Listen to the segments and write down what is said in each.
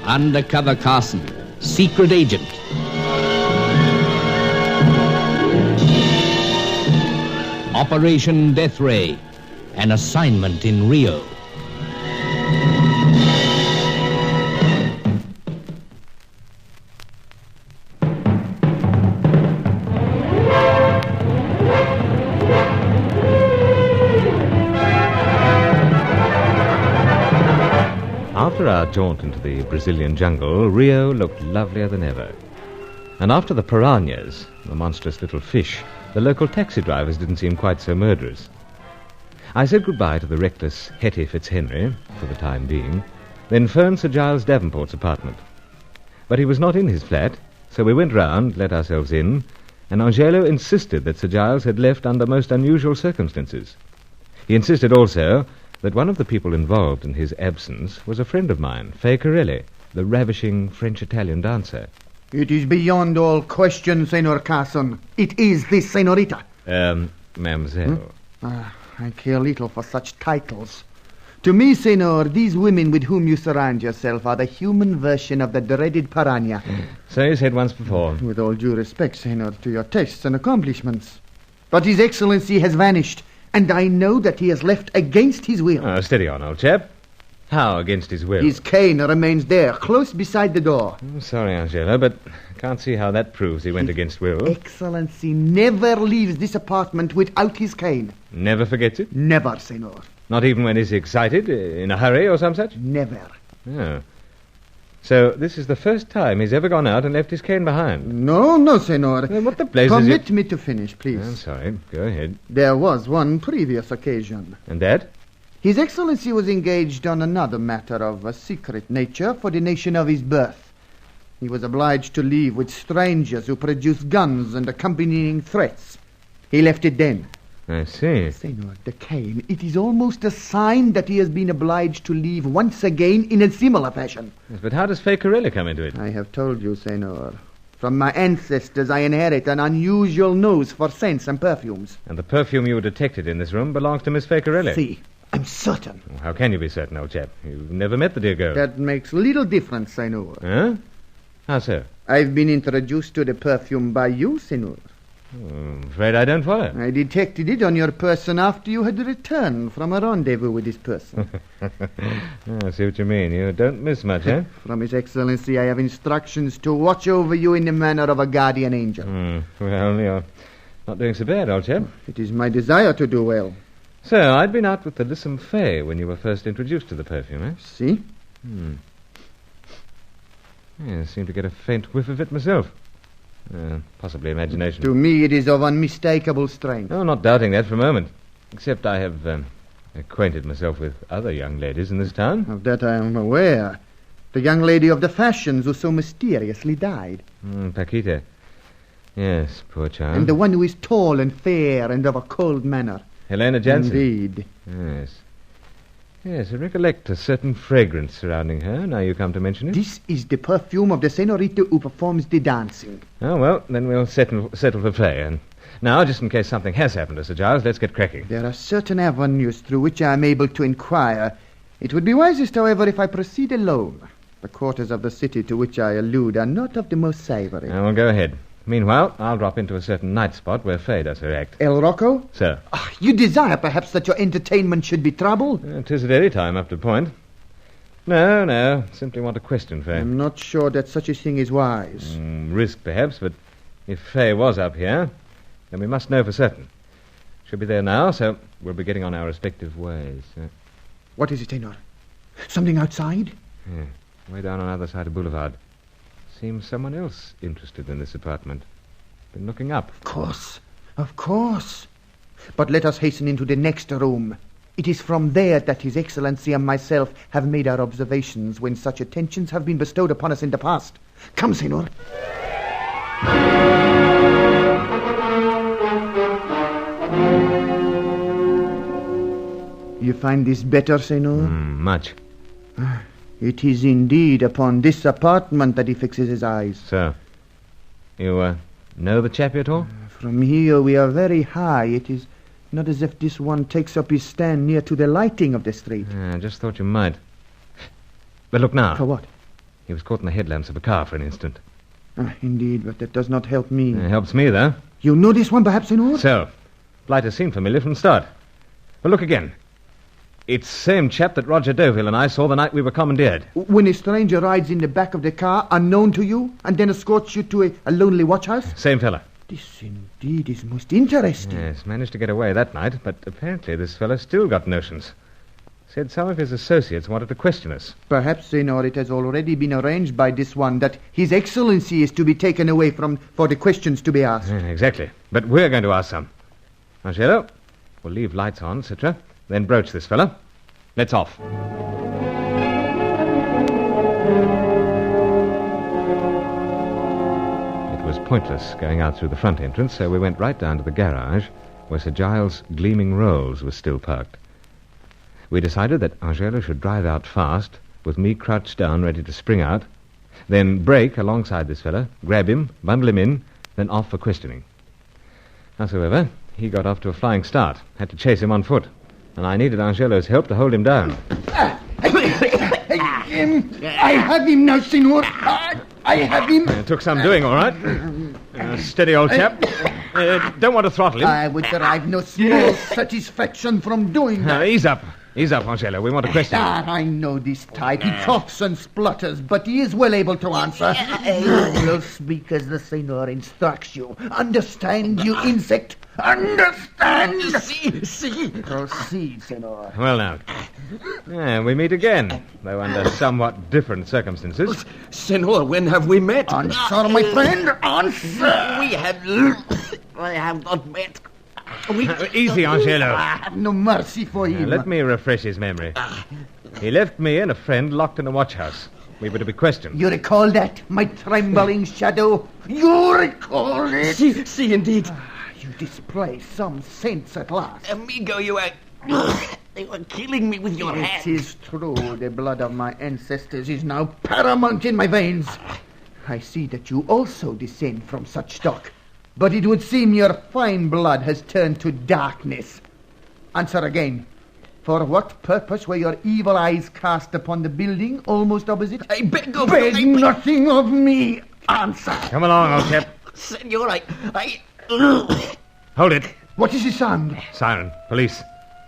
Undercover Carson, secret agent. Operation Death Ray, an assignment in Rio. After our jaunt into the Brazilian jungle, Rio looked lovelier than ever. And after the piranhas, the monstrous little fish, the local taxi drivers didn't seem quite so murderous. I said goodbye to the reckless Hetty Fitzhenry, for the time being, then phoned Sir Giles Davenport's apartment. But he was not in his flat, so we went round, let ourselves in, and Angelo insisted that Sir Giles had left under most unusual circumstances. He insisted also that one of the people involved in his absence was a friend of mine, Fay Corelli, the ravishing French-Italian dancer. It is beyond all question, Senor Carson. It is this senorita. Mademoiselle. I care little for such titles. To me, Senor, these women with whom you surround yourself are the human version of the dreaded piranha. So you said once before. With all due respect, Senor, to your tastes and accomplishments. But His Excellency has vanished, and I know that he has left against his will. Oh, steady on, old chap. How against his will? His cane remains there, close beside the door. I'm sorry, Angelo, but I can't see how that proves he went against will. Excellency never leaves this apartment without his cane. Never forgets it? Never, Senor. Not even when he's excited, in a hurry or some such? Never. Oh. So this is the first time he's ever gone out and left his cane behind? No, Senor. Well, what the blazes... Permit me to finish, please. I'm sorry. Go ahead. There was one previous occasion. And that? His Excellency was engaged on another matter of a secret nature for the nation of his birth. He was obliged to leave with strangers who produced guns and accompanying threats. He left it then. I see. Senor, the cane, it is almost a sign that he has been obliged to leave once again in a similar fashion. Yes, but how does Fay Corelli come into it? I have told you, Senor. From my ancestors, I inherit an unusual nose for scents and perfumes. And the perfume you detected in this room belongs to Miss Fay Corelli? See, I'm certain. Well, how can you be certain, old chap? You've never met the dear girl. That makes little difference, Senor. Huh? How so? I've been introduced to the perfume by you, Senor. I'm afraid I don't follow. I detected it on your person after you had returned from a rendezvous with this person. I see what you mean. You don't miss much, eh? From His Excellency, I have instructions to watch over you in the manner of a guardian angel. Well, you're not doing so bad, old chap. It is my desire to do well. So, I'd been out with the Lissome Fay when you were first introduced to the perfume, eh? See? Yeah, I seem to get a faint whiff of it myself. Possibly imagination. To me, it is of unmistakable strength. Oh, not doubting that for a moment. Except I have acquainted myself with other young ladies in this town. Of that I am aware. The young lady of the fashions who so mysteriously died. Paquita. Yes, poor child. And the one who is tall and fair and of a cold manner. Helena Jansen. Indeed. Yes. Yes, I recollect a certain fragrance surrounding her, now you come to mention it. This is the perfume of the senorita who performs the dancing. Oh, well, then we'll settle for Fay. And now, just in case something has happened to Sir Giles, let's get cracking. There are certain avenues through which I am able to inquire. It would be wisest, however, if I proceed alone. The quarters of the city to which I allude are not of the most savory. Well, go ahead. Meanwhile, I'll drop into a certain night spot where Fay does her act. El Rocco? Sir. You desire, perhaps, that your entertainment should be trouble? It is at any time up to point. No. Simply want to question Fay. I'm not sure that such a thing is wise. Risk, perhaps, but if Fay was up here, then we must know for certain. She'll be there now, so we'll be getting on our respective ways. What is it, Senor? Something outside? Yeah, way down on the other side of Boulevard. Seems someone else interested in this apartment. Been looking up. Of course. But let us hasten into the next room. It is from there that His Excellency and myself have made our observations when such attentions have been bestowed upon us in the past. Come, Senor. You find this better, Senor? Much. It is indeed upon this apartment that he fixes his eyes. So, you know the chappie at all? From here we are very high. It is not as if this one takes up his stand near to the lighting of the street. I just thought you might. But look now. For what? He was caught in the headlamps of a car for an instant. Indeed, but that does not help me. It helps me, though. You know this one, perhaps, Senor? So, Blighter seemed familiar from the start. Well, look again. It's the same chap that Roger Deauville and I saw the night we were commandeered. When a stranger rides in the back of the car, unknown to you, and then escorts you to a lonely watch house? Same fella. This indeed is most interesting. Yes, managed to get away that night, but apparently this fellow still got notions. Said some of his associates wanted to question us. Perhaps, Senor, it has already been arranged by this one that His Excellency is to be taken away for the questions to be asked. Exactly. But we're going to ask some. Angelo, we'll leave lights on, etc., then broach this fella. Let's off. It was pointless going out through the front entrance, so we went right down to the garage, where Sir Giles' gleaming Rolls was still parked. We decided that Angelo should drive out fast, with me crouched down ready to spring out, then brake alongside this fella, grab him, bundle him in, then off for questioning. Howsoever, he got off to a flying start. Had to chase him on foot, and I needed Angelo's help to hold him down. I have him now, Senor. I have him. It took some doing, all right. Steady, old chap. Don't want to throttle him. I would derive no small satisfaction from doing that. Ease up. Ease up, Angelo. We want to question him. I know this type. He coughs and splutters, but he is well able to answer. You will speak as the Senor instructs you. Understand, you insect? Understand? See. Proceed, Senor. Well, now. We meet again, though under somewhat different circumstances. Senor, when have we met? Answer, my friend, answer. I have not met. Easy, Angelo. I have no mercy for him. Let me refresh his memory. He left me and a friend locked in a watch house. We were to be questioned. You recall that, my trembling shadow? You recall it? See, indeed. You display some sense at last. Amigo, you are... They were killing me with your hands. It is true. The blood of my ancestors is now paramount in my veins. I see that you also descend from such stock. But it would seem your fine blood has turned to darkness. Answer again. For what purpose were your evil eyes cast upon the building almost opposite? I beg of Beg you. nothing of me. Answer. Come along, old chap. Senor, I... Hold it. What is the sound? Siren. Police.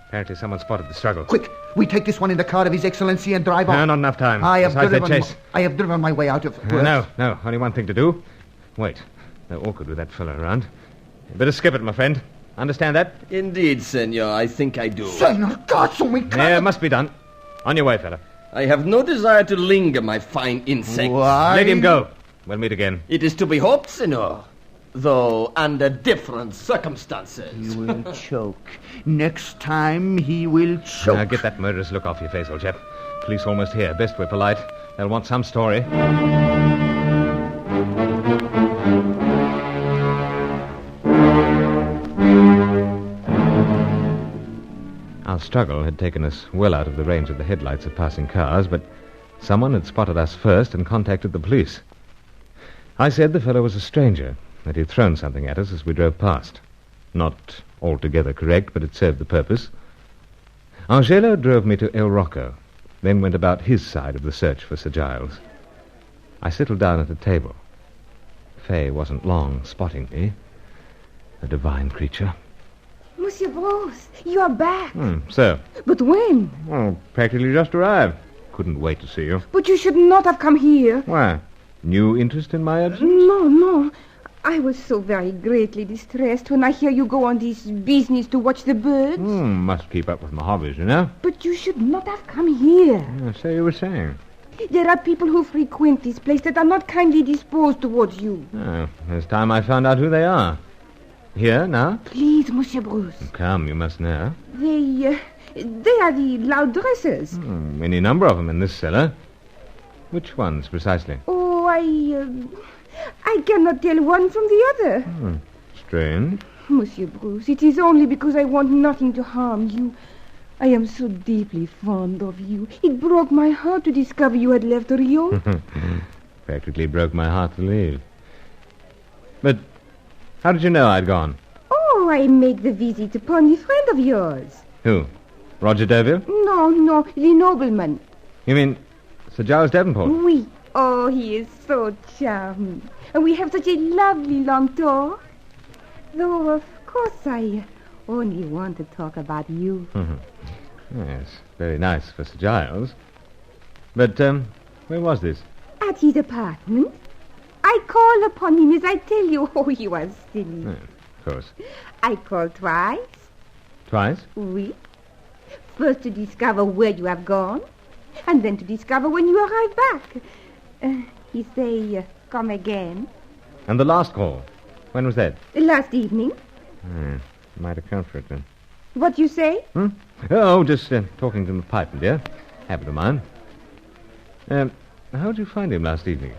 Apparently someone spotted the struggle. Quick, we take this one in the car of His Excellency and drive on. Not enough time. I have Besides, driven my way out of... No. Only one thing to do. Wait. They're awkward with that fellow around. You better skip it, my friend. Understand that? Indeed, senor, I think I do. Senor Carson, we can't... Yeah, must be done. On your way, fella. I have no desire to linger, my fine insect. Why? Let him go. We'll meet again. It is to be hoped, senor. Though under different circumstances. He will choke. Next time, he will choke. Now, get that murderous look off your face, old chap. Police almost here. Best we're polite. They'll want some story. Our struggle had taken us well out of the range of the headlights of passing cars, but someone had spotted us first and contacted the police. I said the fellow was a stranger, that he'd thrown something at us as we drove past. Not altogether correct, but it served the purpose. Angelo drove me to El Rocco, then went about his side of the search for Sir Giles. I settled down at a table. Fay wasn't long spotting me. A divine creature. Monsieur Bruce, you are back. So? But when? Well, practically just arrived. Couldn't wait to see you. But you should not have come here. Why? New interest in my absence? No. I was so very greatly distressed when I hear you go on this business to watch the birds. Must keep up with my hobbies, you know. But you should not have come here. So you were saying. There are people who frequent this place that are not kindly disposed towards you. Oh, it's time I found out who they are. Here, now? Please, Monsieur Bruce. Come, you must know. They are the loud dressers. Any number of them in this cellar. Which ones, precisely? Oh, I cannot tell one from the other. Strange. Monsieur Bruce, it is only because I want nothing to harm you. I am so deeply fond of you. It broke my heart to discover you had left Rio. Practically broke my heart to leave. But how did you know I'd gone? Oh, I make the visit upon a friend of yours. Who? Roger Deauville? No, the nobleman. You mean Sir Giles Davenport? Oui, Oh, he is so charming. And we have such a lovely long talk. Though, of course, I only want to talk about you. Yes, very nice for Sir Giles. But, where was this? At his apartment. I called upon him as I tell you. Oh, he was silly. Of course. I called twice. Twice? Oui. First to discover where you have gone, and then to discover when you arrive back. He say, come again. And the last call? When was that? Last evening. Might account for it, then. What you say? Oh, just talking to the pipe, dear. Habit of mine. How did you find him last evening?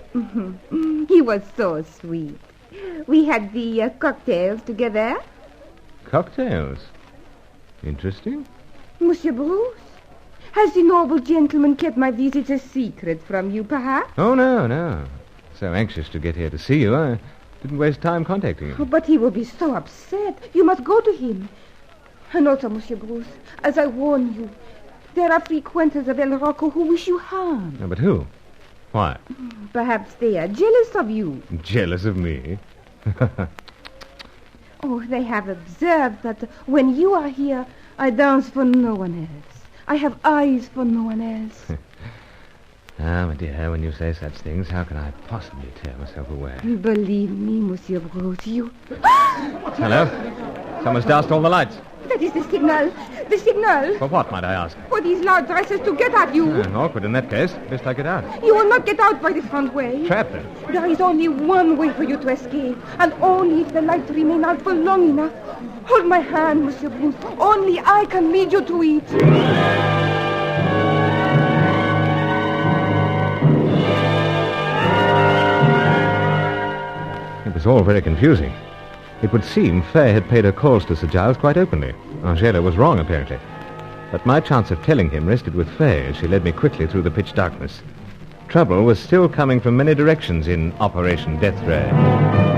He was so sweet. We had the cocktails together. Cocktails? Interesting. Monsieur Bruce, has the noble gentleman kept my visit a secret from you, perhaps? Oh, no. So anxious to get here to see you, I didn't waste time contacting him. Oh, but he will be so upset. You must go to him. And also, Monsieur Bruce, as I warn you, there are frequenters of El Rocco who wish you harm. No, but who? Why? Perhaps they are jealous of you. Jealous of me? Oh, they have observed that when you are here, I dance for no one else. I have eyes for no one else. My dear, when you say such things, how can I possibly tear myself away? Believe me, Monsieur Bruce, you... Hello? Someone's doused all the lights. That is the signal. The signal. For what, might I ask? For these loud dresses to get at you. Awkward in that case. Best I get out. You will not get out by the front way. Trapped then. There is only one way for you to escape, and only if the lights remain out for long enough. Hold my hand, Monsieur Bruce. Only I can lead you to it. It was all very confusing. It would seem Faye had paid her calls to Sir Giles quite openly. Angela was wrong, apparently. But my chance of telling him rested with Faye as she led me quickly through the pitch darkness. Trouble was still coming from many directions in Operation Death Ray.